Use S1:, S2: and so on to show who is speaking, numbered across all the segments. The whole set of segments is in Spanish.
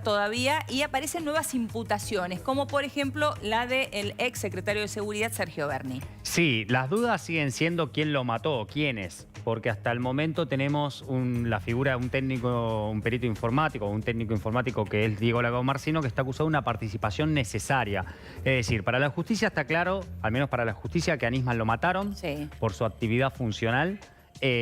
S1: todavía y aparecen nuevas imputaciones, como por ejemplo la del ex secretario de Seguridad, Sergio Berni.
S2: Sí, las dudas siguen siendo quién lo mató, quiénes, porque hasta el momento tenemos la figura de un técnico, un perito informático, un técnico informático que es Diego Lagomarsino, que está acusado de una participación necesaria. Es decir, para la justicia está claro, al menos para la justicia, que a Nisman lo mataron por su actividad funcional.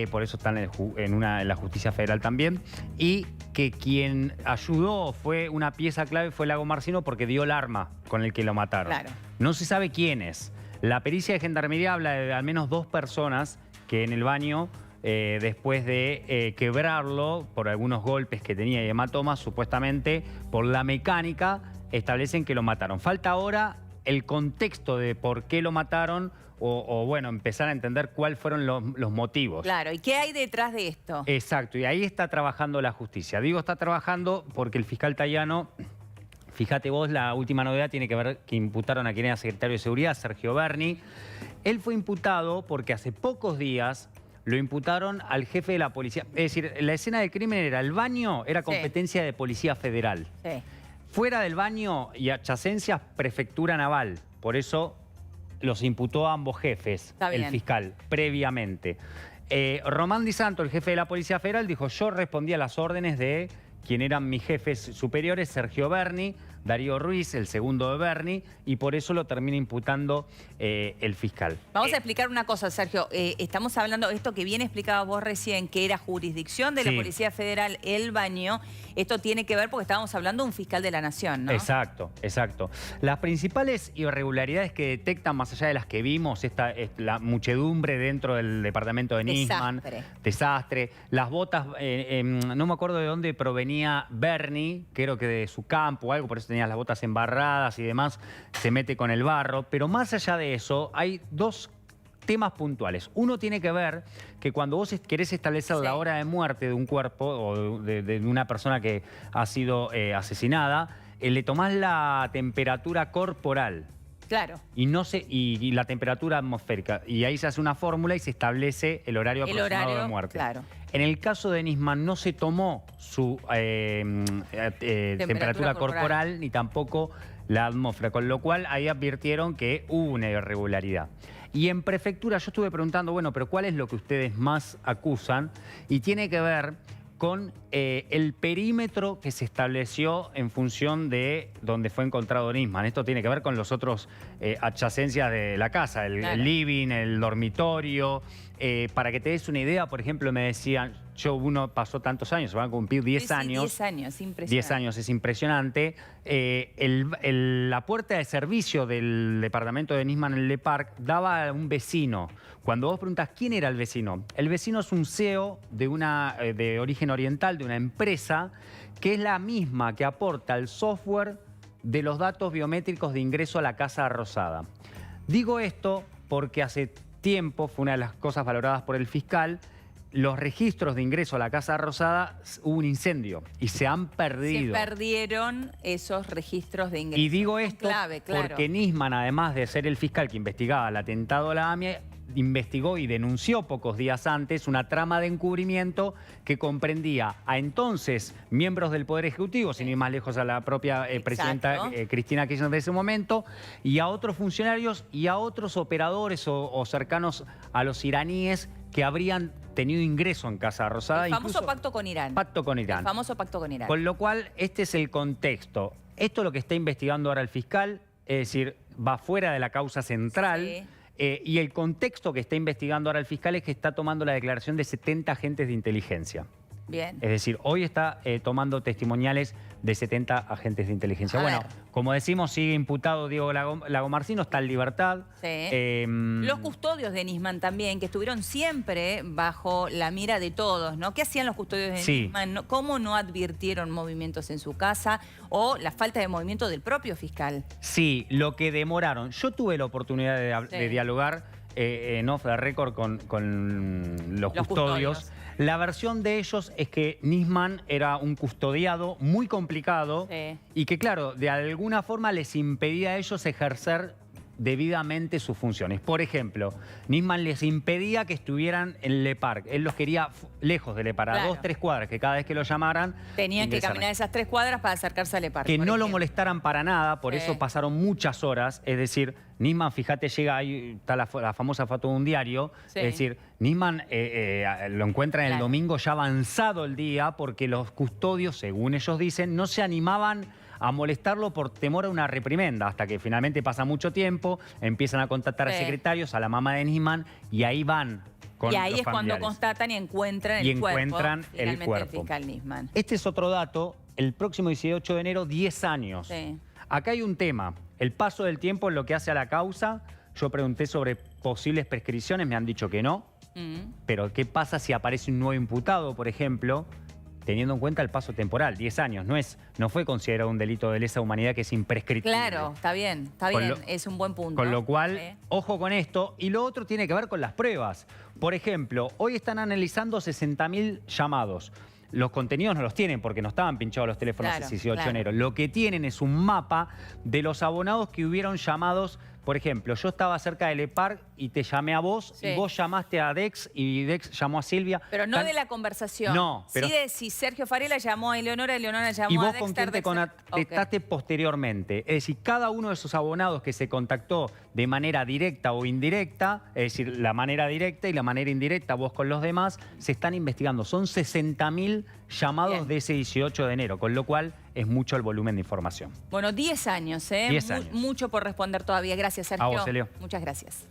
S2: Por eso están en la justicia federal también, y que quien ayudó fue una pieza clave, fue Lagomarsino, porque dio el arma con el que lo mataron.
S1: Claro.
S2: No se sabe quién es. La pericia de gendarmería habla de al menos 2 personas que en el baño, después de quebrarlo por algunos golpes que tenía y hematomas, supuestamente por la mecánica, establecen que lo mataron. Falta ahora el contexto de por qué lo mataron, o bueno, empezar a entender cuáles fueron los motivos.
S1: Claro, ¿y qué hay detrás de esto?
S2: Exacto, y ahí está trabajando la justicia. Digo, está trabajando porque el fiscal Tayano, fíjate vos, la última novedad tiene que ver que imputaron a quien era secretario de Seguridad, Sergio Berni. Él fue imputado porque hace pocos días lo imputaron al jefe de la policía. Es decir, la escena del crimen era el baño, era competencia de Policía Federal.
S1: Sí.
S2: Fuera del baño y adyacencias, Prefectura Naval. Por eso los imputó a ambos jefes, el fiscal, previamente. Román Di Santo, el jefe de la Policía Federal, dijo: yo respondí a las órdenes de quien eran mis jefes superiores, Sergio Berni, Darío Ruiz, el segundo de Berni, y por eso lo termina imputando el fiscal.
S1: Vamos a explicar una cosa, Sergio. Estamos hablando de esto que bien explicabas vos recién, que era jurisdicción de la Policía Federal, el baño. Esto tiene que ver porque estábamos hablando de un fiscal de la Nación, ¿no? Exacto,
S2: exacto. Las principales irregularidades que detectan, más allá de las que vimos, la muchedumbre dentro del departamento de Nisman. Desastre. Las botas, no me acuerdo de dónde provenía Berni, creo que de su campo o algo, por eso tenía las botas embarradas y demás, se mete con el barro. Pero más allá de eso, hay 2 temas puntuales. Uno tiene que ver que cuando vos querés establecer la hora de muerte de un cuerpo o de una persona que ha sido asesinada, le tomás la temperatura corporal.
S1: Claro.
S2: Y la temperatura atmosférica. Y ahí se hace una fórmula y se establece el horario aproximado de muerte.
S1: Claro.
S2: En el caso de Nisman no se tomó su temperatura corporal ni tampoco la atmósfera, con lo cual ahí advirtieron que hubo una irregularidad. Y en prefectura yo estuve preguntando, bueno, pero ¿cuál es lo que ustedes más acusan? Y tiene que ver con el perímetro que se estableció en función de donde fue encontrado Nisman. Esto tiene que ver con los otros adyacencias de la casa, el living, el dormitorio. Para que te des una idea, por ejemplo, me decían, uno pasó tantos años, se van a cumplir 10 años.
S1: 10 años, impresionante.
S2: 10 años, es impresionante. La puerta de servicio del departamento de Nisman en Le Parc daba a un vecino. Cuando vos preguntás quién era el vecino es un CEO de origen oriental, de una empresa, que es la misma que aporta el software de los datos biométricos de ingreso a la Casa Rosada. Digo esto porque hace tiempo, fue una de las cosas valoradas por el fiscal, los registros de ingreso a la Casa Rosada, hubo un incendio y se han perdido.
S1: Se perdieron esos registros de ingreso.
S2: Y digo esto porque Nisman, además de ser el fiscal que investigaba el atentado a la AMIA, investigó y denunció pocos días antes una trama de encubrimiento que comprendía a entonces miembros del Poder Ejecutivo, sin ir más lejos a la propia presidenta Cristina Kirchner de ese momento, y a otros funcionarios y a otros operadores o cercanos a los iraníes que habrían tenido ingreso en Casa Rosada.
S1: El famoso pacto con Irán.
S2: Pacto con Irán.
S1: El famoso pacto con Irán.
S2: Con lo cual, este es el contexto. Esto es lo que está investigando ahora el fiscal, es decir, va fuera de la causa central. Y el contexto que está investigando ahora el fiscal es que está tomando la declaración de 70 agentes de inteligencia.
S1: Bien.
S2: Es decir, hoy está tomando testimoniales de 70 agentes de inteligencia. Bueno, como decimos, sigue imputado Diego Lagomarsino, está en libertad.
S1: Los custodios de Nisman también, que estuvieron siempre bajo la mira de todos, ¿no? ¿Qué hacían los custodios de Nisman? ¿Cómo no advirtieron movimientos en su casa o la falta de movimiento del propio fiscal?
S2: Sí, lo que demoraron. Yo tuve la oportunidad de dialogar en off the record con los custodios. La versión de ellos es que Nisman era un custodiado muy complicado y que, claro, de alguna forma les impedía a ellos ejercer debidamente sus funciones. Por ejemplo, Nisman les impedía que estuvieran en Le Parc. Él los quería lejos de Le Parc, a 2 o 3 cuadras, que cada vez que lo llamaran...
S1: Tenían que caminar esas 3 cuadras para acercarse a Le Parc.
S2: Que no lo molestaran para nada, por eso pasaron muchas horas. Es decir, Nisman, fíjate, llega ahí, está la famosa foto de un diario. Sí. Es decir, Nisman lo encuentran el domingo ya avanzado el día porque los custodios, según ellos dicen, no se animaban a molestarlo por temor a una reprimenda, hasta que finalmente pasa mucho tiempo, empiezan a contactar a secretarios, a la mamá de Nisman, y ahí van con los familiares.
S1: Y ahí es cuando constatan y encuentran el cuerpo. El fiscal Nisman.
S2: Este es otro dato, el próximo 18 de enero, 10 años. Sí. Acá hay un tema, el paso del tiempo en lo que hace a la causa. Yo pregunté sobre posibles prescripciones, me han dicho que no, pero ¿qué pasa si aparece un nuevo imputado, por ejemplo? Teniendo en cuenta el paso temporal, 10 años, no fue considerado un delito de lesa humanidad que es imprescriptible.
S1: Claro, está bien, es un buen punto.
S2: Con lo cual, ojo con esto. Y lo otro tiene que ver con las pruebas. Por ejemplo, hoy están analizando 60.000 llamados. Los contenidos no los tienen porque no estaban pinchados los teléfonos el 18 de enero. Lo que tienen es un mapa de los abonados que hubieron llamados. Por ejemplo, yo estaba cerca de Le Parc y te llamé a vos, y vos llamaste a Dex y Dex llamó a Silvia.
S1: Pero no de la conversación.
S2: No.
S1: Pero sí de si Sergio Farela llamó a Eleonora, Eleonora llamó
S2: y vos
S1: a Dexter.
S2: ¿con quién te contactaste posteriormente? Es decir, cada uno de esos abonados que se contactó de manera directa o indirecta, es decir, la manera directa y la manera indirecta, vos con los demás, se están investigando. Son 60.000 llamados de ese 18 de enero, con lo cual es mucho el volumen de información.
S1: Bueno, 10 años, ¿eh?
S2: 10 años.
S1: Mucho por responder todavía. Gracias, Sergio.
S2: A vos, Elio.
S1: Muchas gracias.